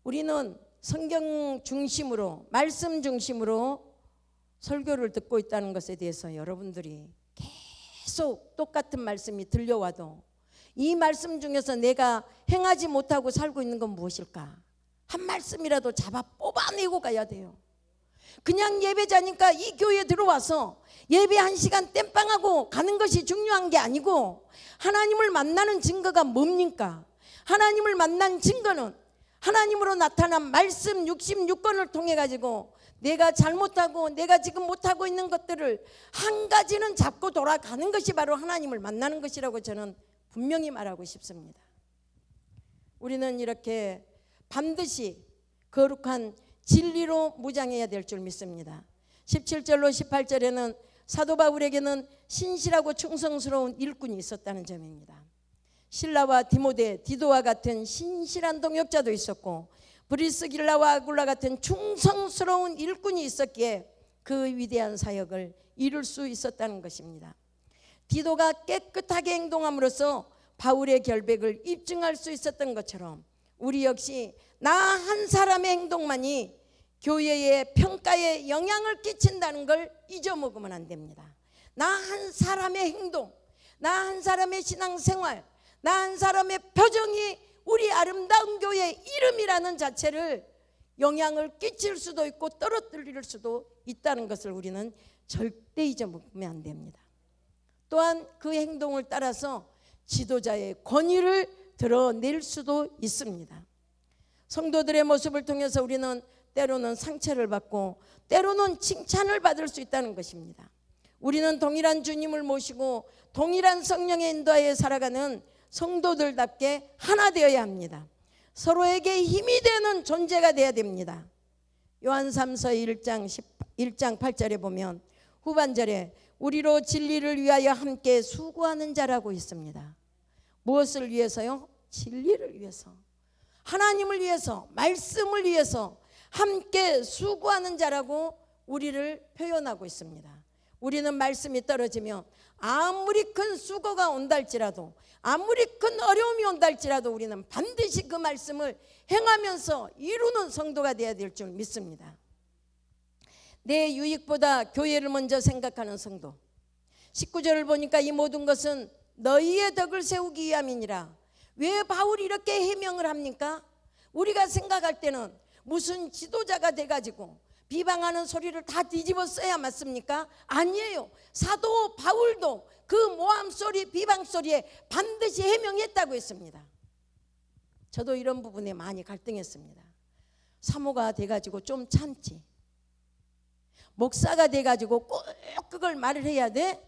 우리는 성경 중심으로, 말씀 중심으로 설교를 듣고 있다는 것에 대해서 여러분들이 계속 똑같은 말씀이 들려와도 이 말씀 중에서 내가 행하지 못하고 살고 있는 건 무엇일까? 한 말씀이라도 잡아 뽑아내고 가야 돼요. 그냥 예배자니까 이 교회에 들어와서 예배 1시간 땜빵하고 가는 것이 중요한 게 아니고 하나님을 만나는 증거가 뭡니까? 하나님을 만난 증거는 하나님으로 나타난 말씀 66권을 통해 가지고 내가 잘못하고 내가 지금 못하고 있는 것들을 한 가지는 잡고 돌아가는 것이 바로 하나님을 만나는 것이라고 저는 분명히 말하고 싶습니다. 우리는 이렇게 반드시 거룩한 진리로 무장해야 될 줄 믿습니다. 17절로 18절에는 사도 바울에게는 신실하고 충성스러운 일꾼이 있었다는 점입니다. 실라와 디모데, 디도와 같은 신실한 동역자도 있었고 브리스길라와 아굴라 같은 충성스러운 일꾼이 있었기에 그 위대한 사역을 이룰 수 있었다는 것입니다. 디도가 깨끗하게 행동함으로써 바울의 결백을 입증할 수 있었던 것처럼 우리 역시 나 한 사람의 행동만이 교회의 평가에 영향을 끼친다는 걸 잊어먹으면 안 됩니다. 나 한 사람의 행동, 나 한 사람의 신앙생활, 나 한 사람의 표정이 우리 아름다운 교회의 이름이라는 자체를 영향을 끼칠 수도 있고 떨어뜨릴 수도 있다는 것을 우리는 절대 잊어먹으면 안 됩니다. 또한 그 행동을 따라서 지도자의 권위를 드러낼 수도 있습니다. 성도들의 모습을 통해서 우리는 때로는 상처를 받고 때로는 칭찬을 받을 수 있다는 것입니다. 우리는 동일한 주님을 모시고 동일한 성령의 인도하에 살아가는 성도들답게 하나 되어야 합니다. 서로에게 힘이 되는 존재가 되어야 됩니다. 요한 3서 1장 8절에 보면 후반절에 우리로 진리를 위하여 함께 수고하는 자라고 있습니다. 무엇을 위해서요? 진리를 위해서, 하나님을 위해서, 말씀을 위해서 함께 수고하는 자라고 우리를 표현하고 있습니다. 우리는 말씀이 떨어지면 아무리 큰 수고가 온다 할지라도, 아무리 큰 어려움이 온다 할지라도 우리는 반드시 그 말씀을 행하면서 이루는 성도가 되어야 될 줄 믿습니다. 내 유익보다 교회를 먼저 생각하는 성도. 19절을 보니까 이 모든 것은 너희의 덕을 세우기 위함이니라. 왜 바울이 이렇게 해명을 합니까? 우리가 생각할 때는 무슨 지도자가 돼가지고 비방하는 소리를 다 뒤집어 써야 맞습니까? 아니에요. 사도 바울도 그 모함 소리, 비방 소리에 반드시 해명했다고 했습니다. 저도 이런 부분에 많이 갈등했습니다. 사모가 돼가지고 좀 참지, 목사가 돼가지고 꼭 그걸 말을 해야 돼?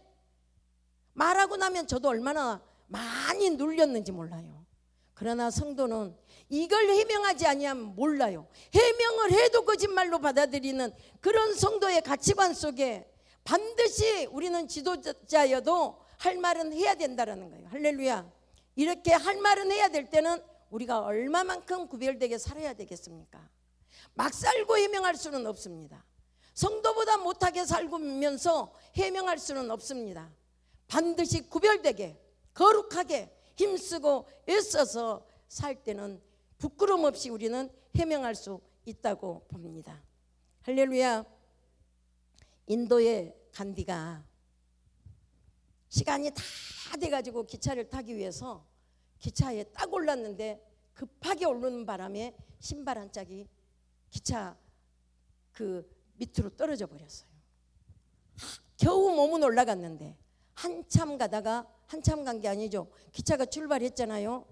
말하고 나면 저도 얼마나 많이 눌렸는지 몰라요. 그러나 성도는 이걸 해명하지 아니하면 몰라요. 해명을 해도 거짓말로 받아들이는 그런 성도의 가치관 속에 반드시 우리는 지도자여도 할 말은 해야 된다는 거예요. 할렐루야. 이렇게 할 말은 해야 될 때는 우리가 얼마만큼 구별되게 살아야 되겠습니까? 막 살고 해명할 수는 없습니다. 성도보다 못하게 살면서 해명할 수는 없습니다. 반드시 구별되게 거룩하게 힘쓰고 애써서 살 때는 부끄럼 없이 우리는 해명할 수 있다고 봅니다. 할렐루야. 인도의 간디가 시간이 다 돼가지고 기차를 타기 위해서 기차에 딱 올랐는데 급하게 오르는 바람에 신발 한 짝이 기차 그 밑으로 떨어져 버렸어요. 겨우 몸은 올라갔는데 한참 가다가, 한참 간 게 아니죠, 기차가 출발했잖아요.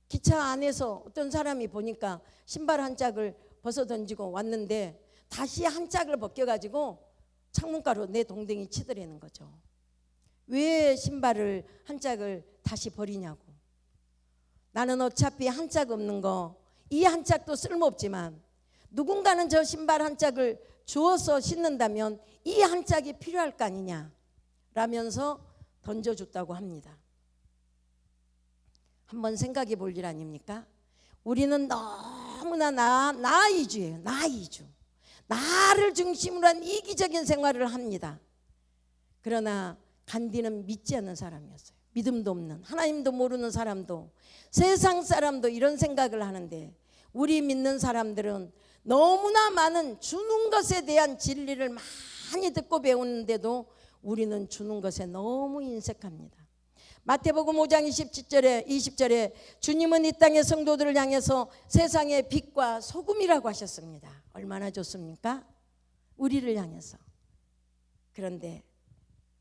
기차 안에서 어떤 사람이 보니까 신발 한 짝을 벗어 던지고 왔는데 다시 한 짝을 벗겨가지고 창문가로 내 동댕이 치더라는 거죠. 왜 신발을 한 짝을 다시 버리냐고. 나는 어차피 한 짝 없는 거, 이 한 짝도 쓸모없지만 누군가는 저 신발 한 짝을 주워서 신는다면 이 한 짝이 필요할 거 아니냐 라면서 던져줬다고 합니다. 한번 생각해 볼 일 아닙니까? 우리는 너무나 나 이주예요. 나 이주. 나를 중심으로 한 이기적인 생활을 합니다. 그러나 간디는 믿지 않는 사람이었어요. 믿음도 없는, 하나님도 모르는 사람도, 세상 사람도 이런 생각을 하는데, 우리 믿는 사람들은 너무나 많은 주는 것에 대한 진리를 많이 듣고 배우는데도 우리는 주는 것에 너무 인색합니다. 마태복음 5장 20절에 주님은 이 땅의 성도들을 향해서 세상의 빛과 소금이라고 하셨습니다. 얼마나 좋습니까? 우리를 향해서. 그런데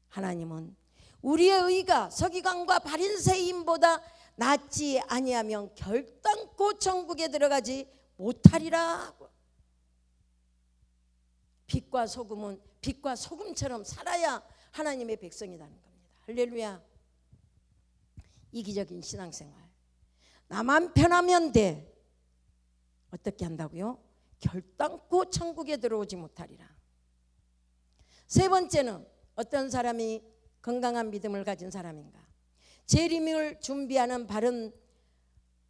하나님은 우리의 의가 서기관과 바리새인보다 낫지 아니하면 결단코 천국에 들어가지 못하리라. 빛과 소금은 빛과 소금처럼 살아야 하나님의 백성이라는 겁니다. 할렐루야. 이기적인 신앙생활. 나만 편하면 돼. 어떻게 한다고요? 결단코 천국에 들어오지 못하리라. 세 번째는 어떤 사람이 건강한 믿음을 가진 사람인가? 재림을 준비하는 바른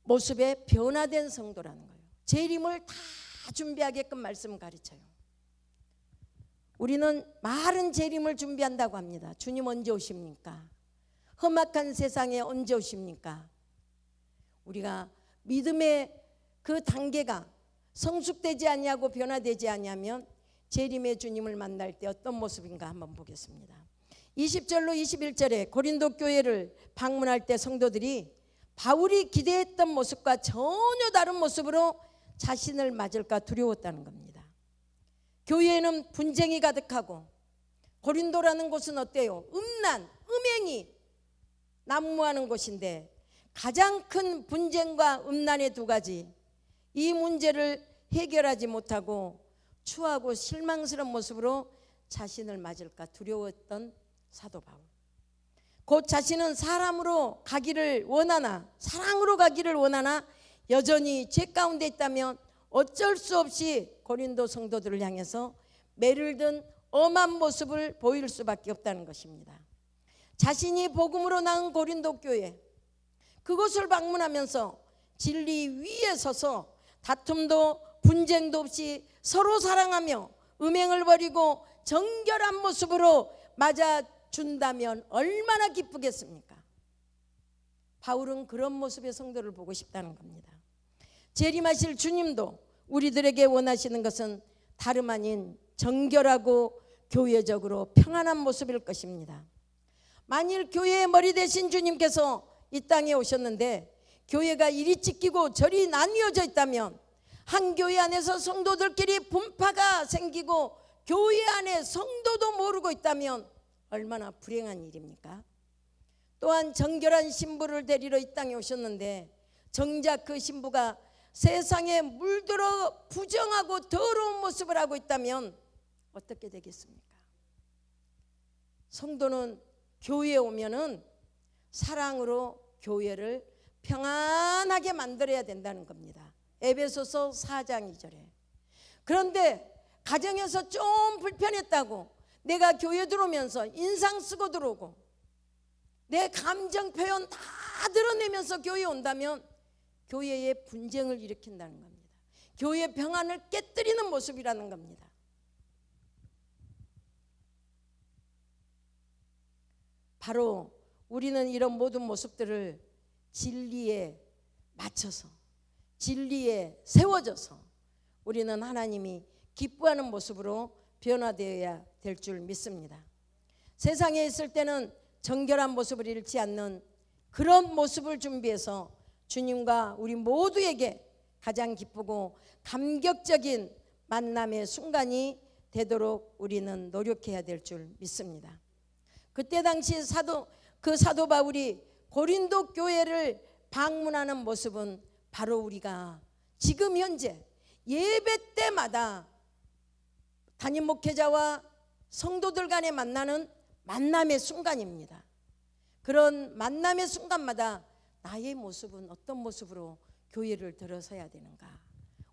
모습에 변화된 성도라는 거예요. 재림을 다 준비하게끔 말씀 가르쳐요. 우리는 말은 재림을 준비한다고 합니다. 주님 언제 오십니까? 험악한 세상에 언제 오십니까? 우리가 믿음의 그 단계가 성숙되지 아니하고 변화되지 아니하면 재림의 주님을 만날 때 어떤 모습인가 한번 보겠습니다. 20절로 21절에 고린도 교회를 방문할 때 성도들이 바울이 기대했던 모습과 전혀 다른 모습으로 자신을 맞을까 두려웠다는 겁니다. 교회에는 분쟁이 가득하고 고린도라는 곳은 어때요? 음란, 음행이 난무하는 곳인데 가장 큰 분쟁과 음란의 두 가지, 이 문제를 해결하지 못하고 추하고 실망스러운 모습으로 자신을 맞을까 두려웠던 사도 바울. 곧 자신은 사람으로 가기를 원하나 사랑으로 가기를 원하나 여전히 죄 가운데 있다면 어쩔 수 없이 고린도 성도들을 향해서 매를 든 엄한 모습을 보일 수밖에 없다는 것입니다. 자신이 복음으로 낳은 고린도 교회, 그곳을 방문하면서 진리 위에 서서 다툼도 분쟁도 없이 서로 사랑하며 음행을 버리고 정결한 모습으로 맞아준다면 얼마나 기쁘겠습니까? 바울은 그런 모습의 성도를 보고 싶다는 겁니다. 재림하실 주님도 우리들에게 원하시는 것은 다름 아닌 정결하고 교회적으로 평안한 모습일 것입니다. 만일 교회의 머리 되신 주님께서 이 땅에 오셨는데 교회가 이리 찢기고 저리 나뉘어져 있다면, 한 교회 안에서 성도들끼리 분파가 생기고 교회 안에 성도도 모르고 있다면 얼마나 불행한 일입니까? 또한 정결한 신부를 데리러 이 땅에 오셨는데 정작 그 신부가 세상에 물들어 부정하고 더러운 모습을 하고 있다면 어떻게 되겠습니까? 성도는 교회에 오면은 사랑으로 교회를 평안하게 만들어야 된다는 겁니다. 에베소서 4장 2절에. 그런데 가정에서 좀 불편했다고 내가 교회 들어오면서 인상 쓰고 들어오고 내 감정 표현 다 드러내면서 교회에 온다면 교회에 분쟁을 일으킨다는 겁니다. 교회의 평안을 깨뜨리는 모습이라는 겁니다. 바로 우리는 이런 모든 모습들을 진리에 맞춰서 진리에 세워져서 우리는 하나님이 기뻐하는 모습으로 변화되어야 될 줄 믿습니다. 세상에 있을 때는 정결한 모습을 잃지 않는 그런 모습을 준비해서 주님과 우리 모두에게 가장 기쁘고 감격적인 만남의 순간이 되도록 우리는 노력해야 될 줄 믿습니다. 그때 당시 사도 바울이 고린도 교회를 방문하는 모습은 바로 우리가 지금 현재 예배 때마다 담임 목회자와 성도들 간에 만나는 만남의 순간입니다. 그런 만남의 순간마다 나의 모습은 어떤 모습으로 교회를 들어서야 되는가?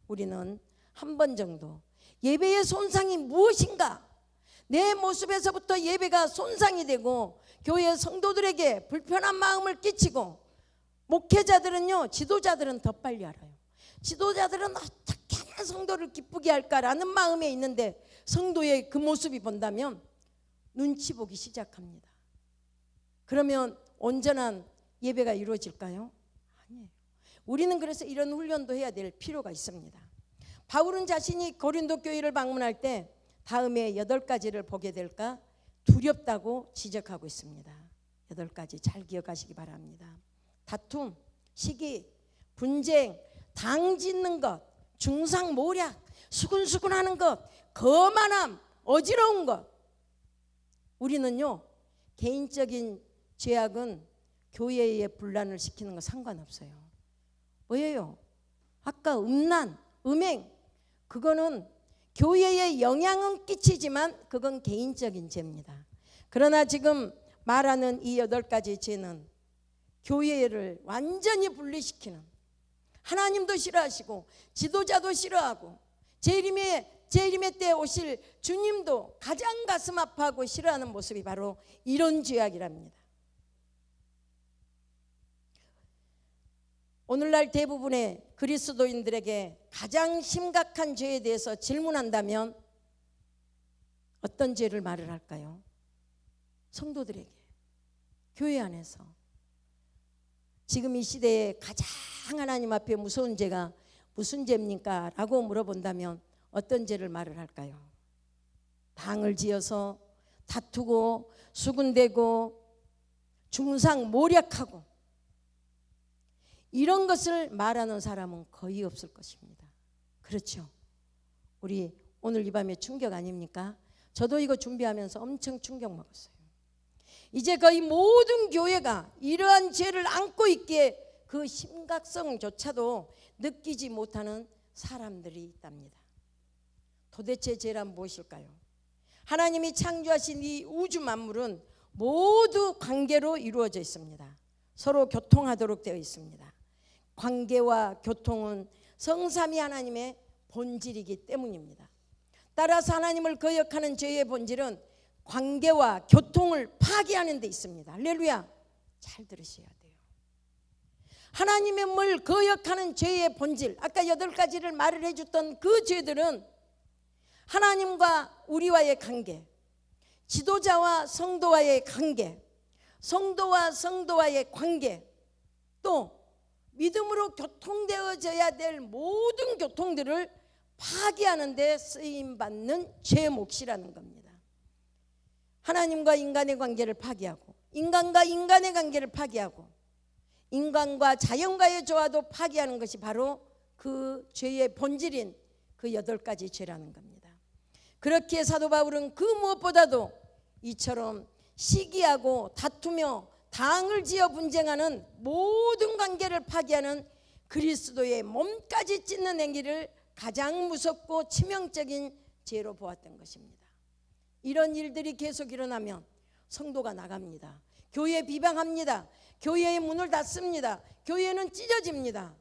우리는 한 번 정도 예배의 손상이 무엇인가? 내 모습에서부터 예배가 손상이 되고 교회 성도들에게 불편한 마음을 끼치고, 목회자들은요, 지도자들은 더 빨리 알아요. 지도자들은 어떻게 하면 성도를 기쁘게 할까라는 마음에 있는데 성도의 그 모습이 본다면 눈치 보기 시작합니다. 그러면 온전한 예배가 이루어질까요? 아니에요. 우리는 그래서 이런 훈련도 해야 될 필요가 있습니다. 바울은 자신이 고린도 교회를 방문할 때 다음에 8가지를 보게 될까 두렵다고 지적하고 있습니다. 8가지 잘 기억하시기 바랍니다. 다툼, 시기, 분쟁, 당짓는 것, 중상모략, 수근수근하는 것, 거만함, 어지러운 것. 우리는요, 개인적인 죄악은 교회에 분란을 시키는 거 상관없어요. 뭐예요? 아까 음란, 음행, 그거는 교회에 영향은 끼치지만 그건 개인적인 죄입니다. 그러나 지금 말하는 이 8가지 죄는 교회를 완전히 분리시키는, 하나님도 싫어하시고 지도자도 싫어하고 재림의 때 오실 주님도 가장 가슴 아파하고 싫어하는 모습이 바로 이런 죄악이랍니다. 오늘날 대부분의 그리스도인들에게 가장 심각한 죄에 대해서 질문한다면 어떤 죄를 말을 할까요? 성도들에게, 교회 안에서 지금 이 시대에 가장 하나님 앞에 무서운 죄가 무슨 죄입니까? 라고 물어본다면 어떤 죄를 말을 할까요? 당을 지어서 다투고 수군대고 중상모략하고 이런 것을 말하는 사람은 거의 없을 것입니다. 그렇죠? 우리 오늘 이 밤에 충격 아닙니까? 저도 이거 준비하면서 엄청 충격 먹었어요. 이제 거의 모든 교회가 이러한 죄를 안고 있기에 그 심각성조차도 느끼지 못하는 사람들이 있답니다. 도대체 죄란 무엇일까요? 하나님이 창조하신 이 우주 만물은 모두 관계로 이루어져 있습니다. 서로 교통하도록 되어 있습니다. 관계와 교통은 성삼위 하나님의 본질이기 때문입니다. 따라서 하나님을 거역하는 죄의 본질은 관계와 교통을 파괴하는 데 있습니다. 할렐루야. 잘 들으셔야 돼요. 하나님을 거역하는 죄의 본질, 아까 8가지를 말을 해줬던 그 죄들은 하나님과 우리와의 관계, 지도자와 성도와의 관계, 성도와 성도와의 관계, 또 믿음으로 교통되어져야 될 모든 교통들을 파괴하는 데 쓰임받는 죄 몫이라는 겁니다. 하나님과 인간의 관계를 파괴하고, 인간과 인간의 관계를 파괴하고, 인간과 자연과의 조화도 파괴하는 것이 바로 그 죄의 본질인 그 8가지 죄라는 겁니다. 그렇기에 사도 바울은 그 무엇보다도 이처럼 시기하고 다투며 당을 지어 분쟁하는 모든 관계를 파괴하는 그리스도의 몸까지 찢는 행위를 가장 무섭고 치명적인 죄로 보았던 것입니다. 이런 일들이 계속 일어나면 성도가 나갑니다. 교회 비방합니다. 교회의 문을 닫습니다. 교회는 찢어집니다.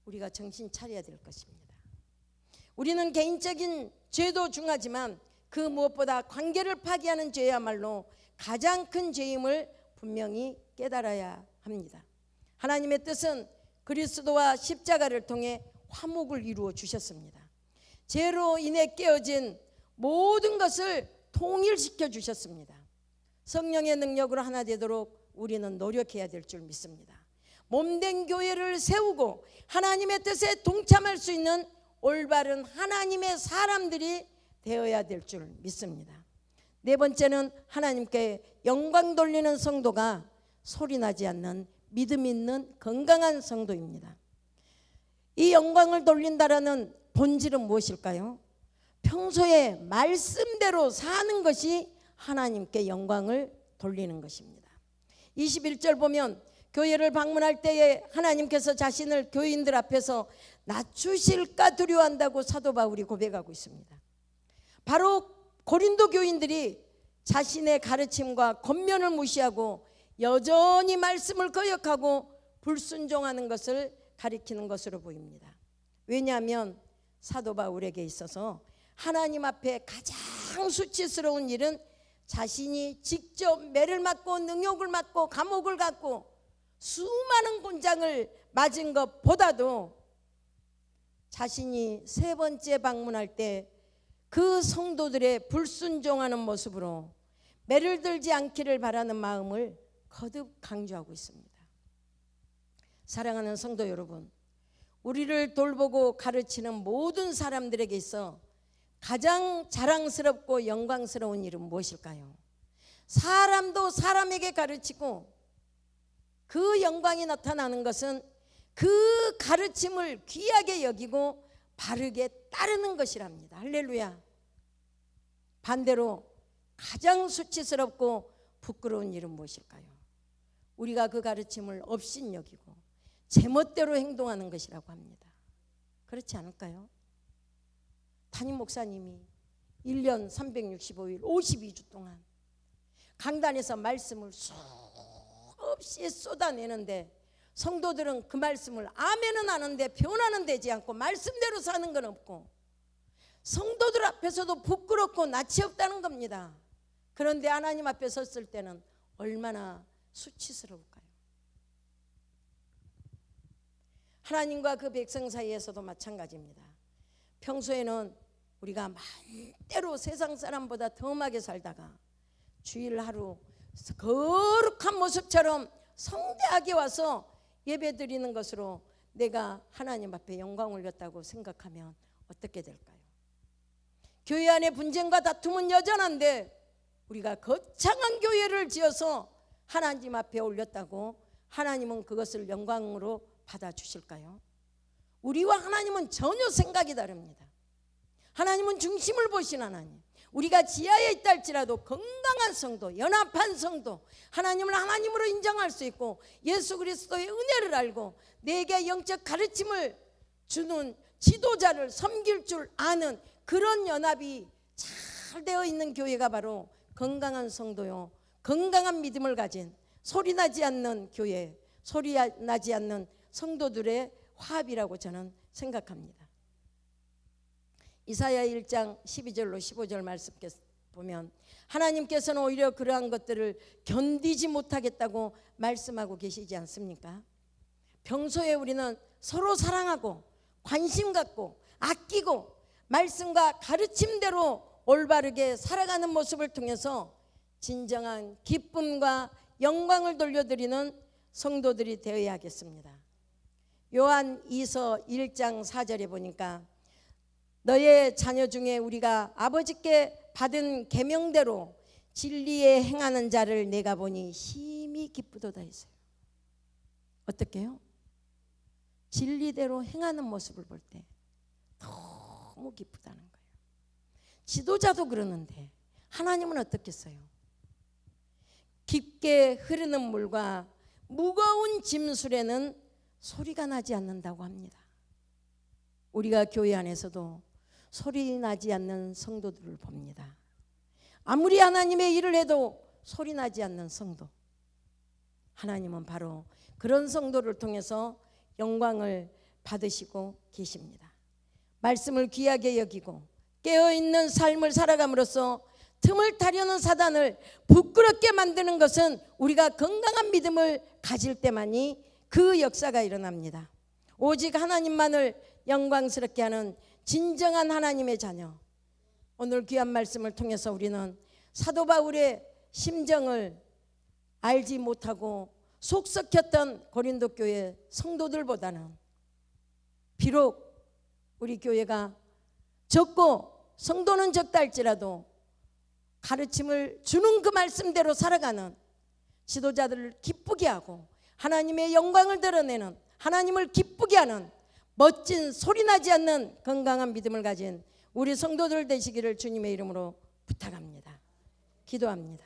우리가 정신 차려야 될 것입니다. 우리는 개인적인 죄도 중하지만 그 무엇보다 관계를 파괴하는 죄야말로 가장 큰 죄임을 분명히 깨달아야 합니다. 하나님의 뜻은 그리스도와 십자가를 통해 화목을 이루어 주셨습니다. 죄로 인해 깨어진 모든 것을 통일시켜 주셨습니다. 성령의 능력으로 하나 되도록 우리는 노력해야 될 줄 믿습니다. 몸된 교회를 세우고 하나님의 뜻에 동참할 수 있는 올바른 하나님의 사람들이 되어야 될 줄 믿습니다. 4번째는 하나님께 영광 돌리는 성도가 소리나지 않는 믿음 있는 건강한 성도입니다. 이 영광을 돌린다라는 본질은 무엇일까요? 평소에 말씀대로 사는 것이 하나님께 영광을 돌리는 것입니다. 21절 보면 교회를 방문할 때에 하나님께서 자신을 교인들 앞에서 낮추실까 두려워한다고 사도 바울이 고백하고 있습니다. 바로 고린도 교인들이 자신의 가르침과 권면을 무시하고 여전히 말씀을 거역하고 불순종하는 것을 가리키는 것으로 보입니다. 왜냐하면 사도 바울에게 있어서 하나님 앞에 가장 수치스러운 일은 자신이 직접 매를 맞고 능욕을 맞고 감옥을 갔고 수많은 곤장을 맞은 것보다도 자신이 3번째 방문할 때 그 성도들의 불순종하는 모습으로 매를 들지 않기를 바라는 마음을 거듭 강조하고 있습니다. 사랑하는 성도 여러분, 우리를 돌보고 가르치는 모든 사람들에게 있어 가장 자랑스럽고 영광스러운 일은 무엇일까요? 사람도 사람에게 가르치고 그 영광이 나타나는 것은 그 가르침을 귀하게 여기고 바르게 따르는 것이랍니다. 할렐루야. 반대로 가장 수치스럽고 부끄러운 일은 무엇일까요? 우리가 그 가르침을 업신여기고 제멋대로 행동하는 것이라고 합니다. 그렇지 않을까요? 담임 목사님이 1년 365일 52주 동안 강단에서 말씀을 수없이 쏟아내는데 성도들은 그 말씀을 아멘은 하는데 변화는 되지 않고 말씀대로 사는 건 없고 성도들 앞에서도 부끄럽고 낯이 없다는 겁니다. 그런데 하나님 앞에 섰을 때는 얼마나 수치스러울까요? 하나님과 그 백성 사이에서도 마찬가지입니다. 평소에는 우리가 마음대로 세상 사람보다 덤하게 살다가 주일 하루 거룩한 모습처럼 성대하게 와서 예배 드리는 것으로 내가 하나님 앞에 영광 올렸다고 생각하면 어떻게 될까요? 교회 안에 분쟁과 다툼은 여전한데 우리가 거창한 교회를 지어서 하나님 앞에 올렸다고 하나님은 그것을 영광으로 받아주실까요? 우리와 하나님은 전혀 생각이 다릅니다. 하나님은 중심을 보신 하나님, 우리가 지하에 있다 할지라도 건강한 성도, 연합한 성도, 하나님을 하나님으로 인정할 수 있고 예수 그리스도의 은혜를 알고 내게 영적 가르침을 주는 지도자를 섬길 줄 아는 그런 연합이 잘 되어 있는 교회가 바로 건강한 성도요, 건강한 믿음을 가진 소리나지 않는 교회, 소리나지 않는 성도들의 화합이라고 저는 생각합니다. 이사야 1장 12절로 15절 말씀 보면 하나님께서는 오히려 그러한 것들을 견디지 못하겠다고 말씀하고 계시지 않습니까? 평소에 우리는 서로 사랑하고 관심 갖고 아끼고 말씀과 가르침대로 올바르게 살아가는 모습을 통해서 진정한 기쁨과 영광을 돌려드리는 성도들이 되어야 하겠습니다. 요한 2서 1장 4절에 보니까 너의 자녀 중에 우리가 아버지께 받은 계명대로 진리에 행하는 자를 내가 보니 심히 기쁘도다 했어요. 어떻게요? 진리대로 행하는 모습을 볼 때 너무 기쁘다는 거예요. 지도자도 그러는데 하나님은 어떻겠어요? 깊게 흐르는 물과 무거운 짐술에는 소리가 나지 않는다고 합니다. 우리가 교회 안에서도 소리 나지 않는 성도들을 봅니다. 아무리 하나님의 일을 해도 소리 나지 않는 성도, 하나님은 바로 그런 성도를 통해서 영광을 받으시고 계십니다. 말씀을 귀하게 여기고 깨어있는 삶을 살아감으로써 틈을 타려는 사단을 부끄럽게 만드는 것은 우리가 건강한 믿음을 가질 때만이 그 역사가 일어납니다. 오직 하나님만을 영광스럽게 하는 진정한 하나님의 자녀, 오늘 귀한 말씀을 통해서 우리는 사도 바울의 심정을 알지 못하고 속썩혔던 고린도 교회 성도들보다는 비록 우리 교회가 적고 성도는 적다 할지라도 가르침을 주는 그 말씀대로 살아가는 지도자들을 기쁘게 하고 하나님의 영광을 드러내는, 하나님을 기쁘게 하는 멋진 소리나지 않는 건강한 믿음을 가진 우리 성도들 되시기를 주님의 이름으로 부탁합니다. 기도합니다.